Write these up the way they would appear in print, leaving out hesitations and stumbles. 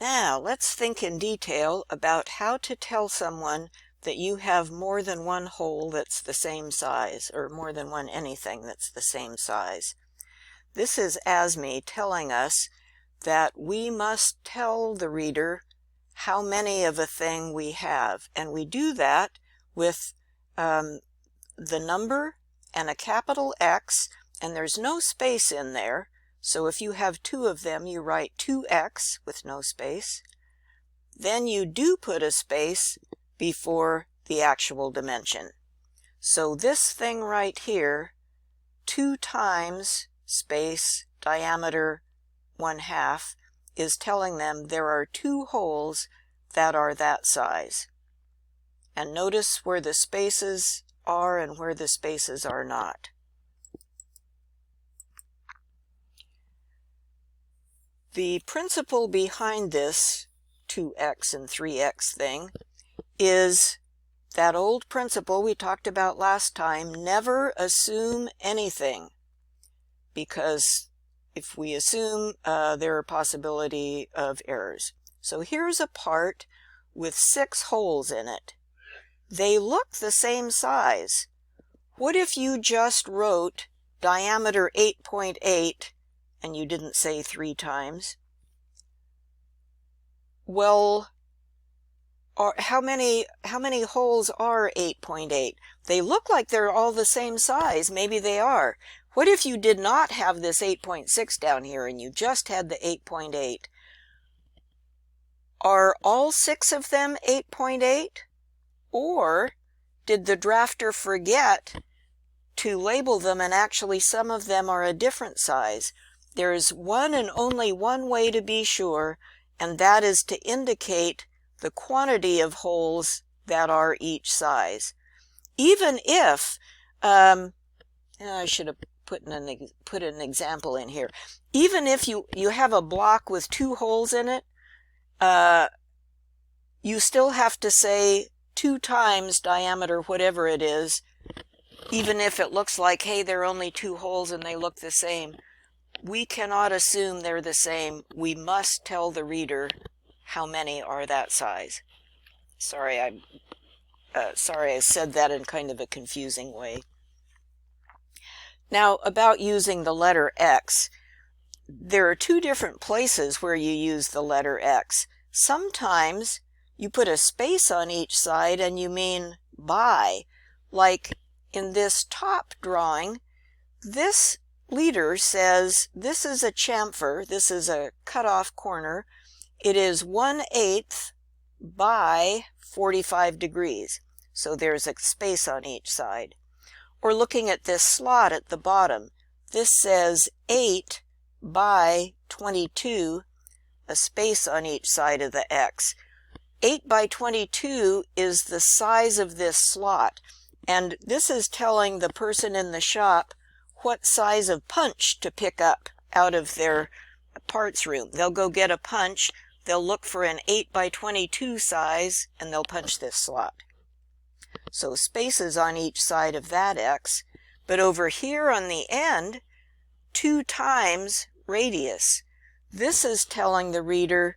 Now, let's think in detail about how to tell someone that you have more than one hole that's the same size, or more than one anything that's the same size. This is ASME telling us that we must tell the reader how many of a thing we have, and we do that with the number and a capital X, and there's no space in there. So if you have two of them, you write 2x with no space. Then you do put a space before the actual dimension. So this thing right here, 2 times space diameter 1/2, is telling them there are 2 holes that are that size. And notice where the spaces are and where the spaces are not. The principle behind this 2x and 3x thing is that old principle we talked about last time: never assume anything, because if we assume, there are possibility of errors. So here's a part with 6 holes in it. They look the same size. What if you just wrote diameter 8.8 and you didn't say 3 times? Well, how many holes are 8.8? They look like they're all the same size. Maybe they are. What if you did not have this 8.6 down here and you just had the 8.8? Are all 6 of them 8.8? Or did the drafter forget to label them and actually some of them are a different size? There is one and only one way to be sure, and that is to indicate the quantity of holes that are each size. Even if, I should have put an example in here. Even if you have a block with 2 holes in it, you still have to say 2 times diameter whatever it is, even if it looks like, hey, there are only 2 holes and they look the same. We cannot assume they're the same. We must tell the reader how many are that size. Sorry, I said that in kind of a confusing way. Now, about using the letter X. There are 2 different places where you use the letter X. Sometimes you put a space on each side and you mean by. Like in this top drawing, this leader says this is a chamfer, this is a cutoff corner. It is 1/8 by 45 degrees. So there's a space on each side. Or looking at this slot at the bottom, this says 8 by 22, a space on each side of the X. 8 by 22 is the size of this slot, and this is telling the person in the shop what size of punch to pick up out of their parts room. They'll go get a punch, they'll look for an 8 by 22 size, and they'll punch this slot. So spaces on each side of that X, but over here on the end, 2 times radius. This is telling the reader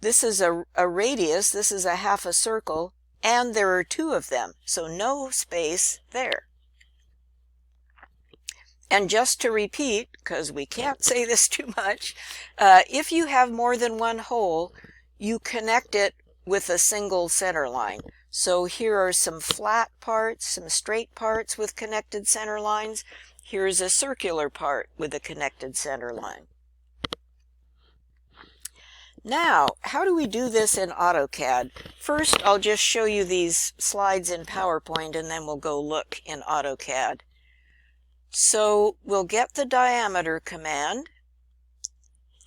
this is a radius, this is a half a circle, and there are 2 of them, so no space there. And just to repeat, because we can't say this too much, if you have more than one hole, you connect it with a single center line. So here are some flat parts, some straight parts with connected center lines. Here's a circular part with a connected center line. Now, how do we do this in AutoCAD? First, I'll just show you these slides in PowerPoint, and then we'll go look in AutoCAD. So we'll get the diameter command,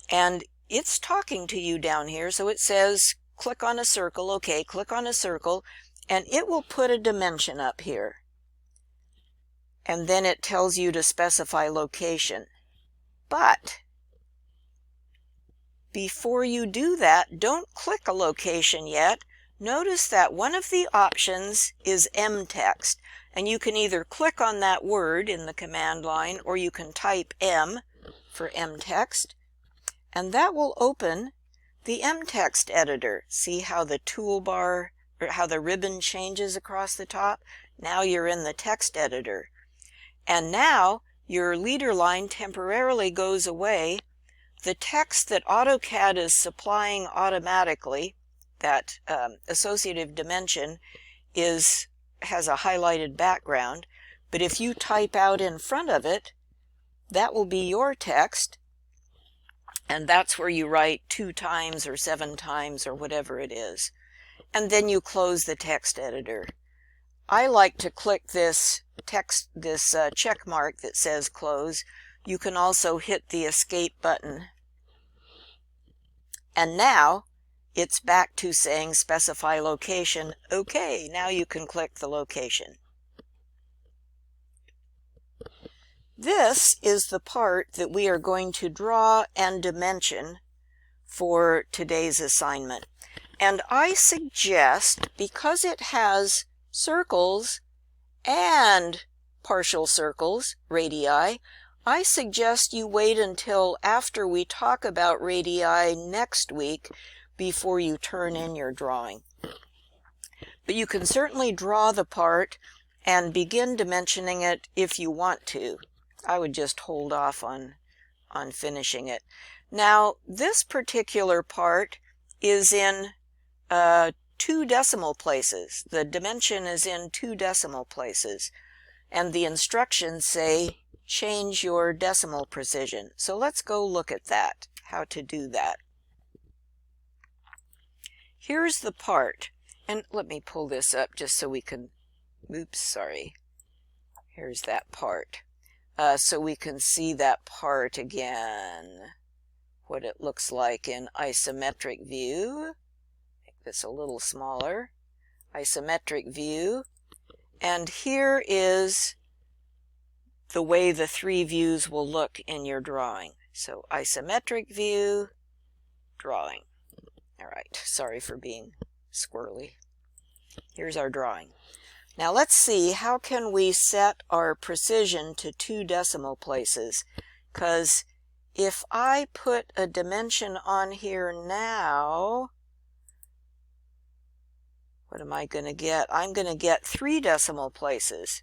and it's talking to you down here. So it says, click on a circle. Okay, click on a circle, and it will put a dimension up here. And then it tells you to specify location. But before you do that, don't click a location yet. Notice that one of the options is M text, and you can either click on that word in the command line or you can type M for M text, and that will open The MText editor, see how the toolbar, or how the ribbon changes across the top? Now you're in the text editor. And now your leader line temporarily goes away. The text that AutoCAD is supplying automatically, that associative dimension, has a highlighted background. But if you type out in front of it, that will be your text. And that's where you write 2 times or 7 times or whatever it is. And then you close the text editor. I like to click this check mark that says close. You can also hit the escape button. And now it's back to saying specify location. Okay, now you can click the location. This is the part that we are going to draw and dimension for today's assignment. And I suggest, because it has circles and partial circles, radii, I suggest you wait until after we talk about radii next week before you turn in your drawing. But you can certainly draw the part and begin dimensioning it if you want to. I would just hold off on finishing it. Now, this particular part is in 2 decimal places. The dimension is in 2 decimal places. And the instructions say change your decimal precision. So let's go look at that, how to do that. Here's the part. And let me pull this up just so we can, oops, sorry. Here's that part. So we can see that part again, what it looks like in isometric view. Make this a little smaller. Isometric view. And here is the way the 3 views will look in your drawing. So isometric view, drawing. All right, sorry for being squirrely. Here's our drawing. Now let's see, how can we set our precision to 2 decimal places? Because if I put a dimension on here now, what am I going to get? I'm going to get 3 decimal places.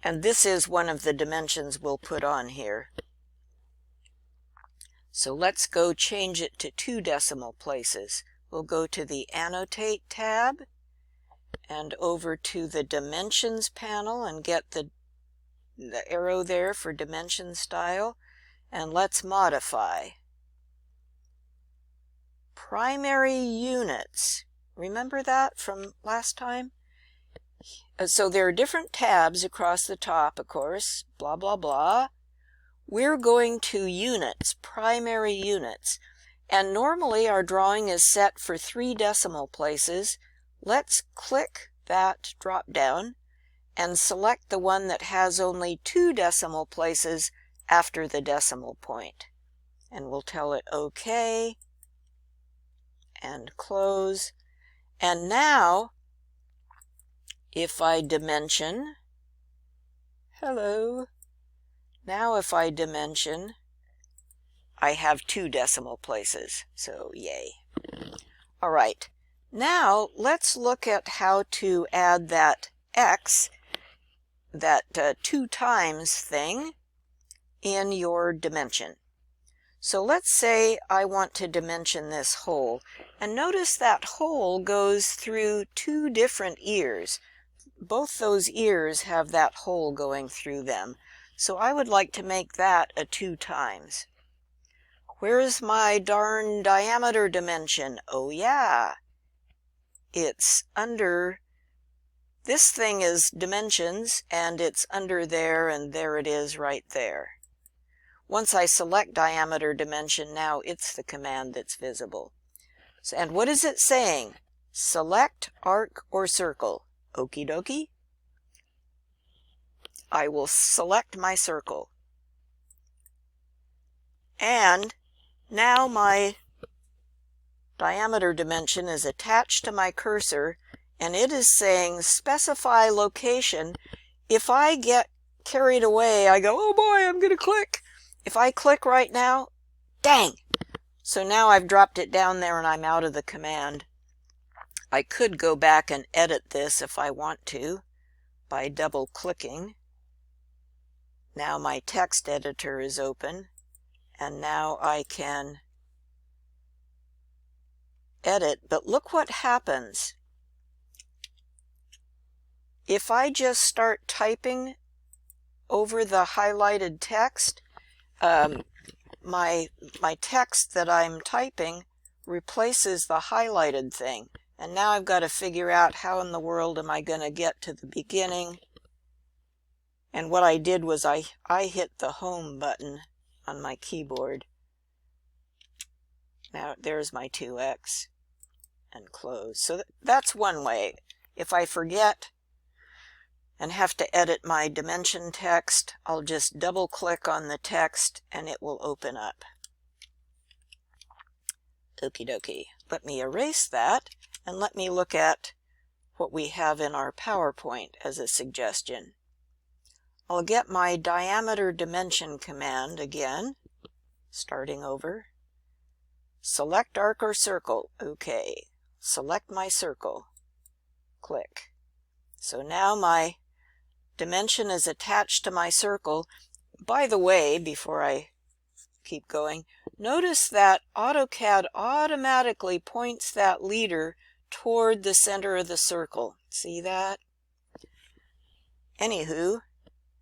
And this is one of the dimensions we'll put on here. So let's go change it to 2 decimal places. We'll go to the Annotate tab and over to the Dimensions panel and get the arrow there for dimension style. And let's modify. Primary units. Remember that from last time? So there are different tabs across the top, of course, blah, blah, blah. We're going to units, primary units. And normally our drawing is set for 3 decimal places. Let's click that drop down and select the one that has only 2 decimal places after the decimal point. And we'll tell it OK and close. And now, if I dimension, hello, now if I dimension, I have 2 decimal places, so yay. All right, now let's look at how to add that X, that 2 times thing, in your dimension. So let's say I want to dimension this hole, and notice that hole goes through 2 different ears. Both those ears have that hole going through them. So I would like to make that a 2 times. Where's my darn diameter dimension? Oh yeah, it's under, this thing is dimensions, and it's under there, and there it is right there. Once I select diameter dimension, now it's the command that's visible. So, and what is it saying? Select arc or circle. Okie dokie. I will select my circle. And now my diameter dimension is attached to my cursor, and it is saying specify location. If I get carried away, I go, oh boy, I'm going to click. If I click right now, dang, So now I've dropped it down there and I'm out of the command. I could go back and edit this if I want to by double clicking. Now my text editor is open and now I can edit, but look what happens. If I just start typing over the highlighted text, my text that I'm typing replaces the highlighted thing. And now I've got to figure out how in the world am I going to get to the beginning. And what I did was I hit the home button on my keyboard. Now there's my 2x and close. So that's one way. If I forget and have to edit my dimension text, I'll just double click on the text and it will open up. Okie dokie. Let me erase that and let me look at what we have in our PowerPoint as a suggestion. I'll get my diameter dimension command again, starting over. Select arc or circle. Okay. Select my circle. Click. So now my dimension is attached to my circle. By the way, before I keep going, notice that AutoCAD automatically points that leader toward the center of the circle. See that? Anywho,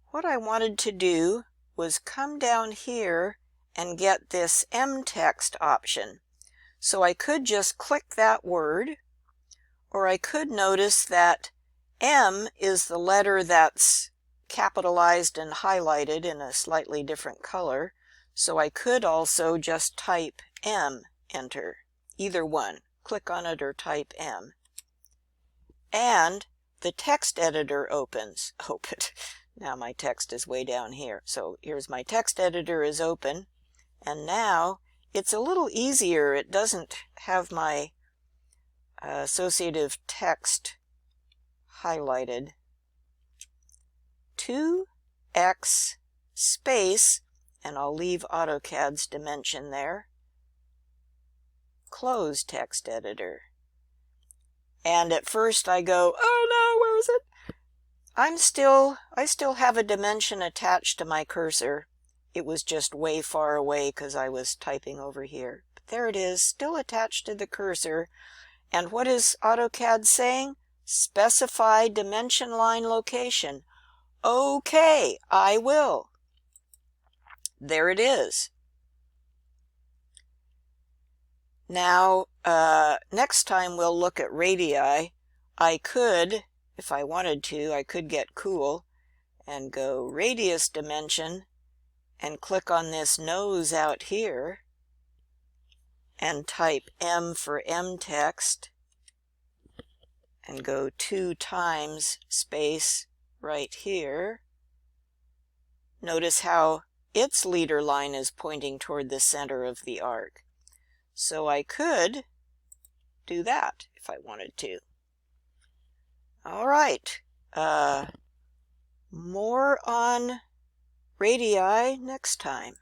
what I wanted to do was come down here and get this M text option. So I could just click that word, or I could notice that M is the letter that's capitalized and highlighted in a slightly different color. So I could also just type M, enter, either one. Click on it or type M. And the text editor opens. Open. Now my text is way down here. So here's my text editor is open. And now it's a little easier. It doesn't have my associative text highlighted. 2x space, and I'll leave AutoCAD's dimension there. Close text editor. And at first I go, oh no, where is it? I still have a dimension attached to my cursor. It was just way far away because I was typing over here. But there it is, still attached to the cursor. And what is AutoCAD saying? Specify dimension line location. Okay, I will. There it is. Now, next time we'll look at radii. I could, if I wanted to, I could get cool and go radius dimension and click on this nose out here and type M for M text and go 2 times space right here. Notice how its leader line is pointing toward the center of the arc. So I could do that if I wanted to. All right. More on radii next time.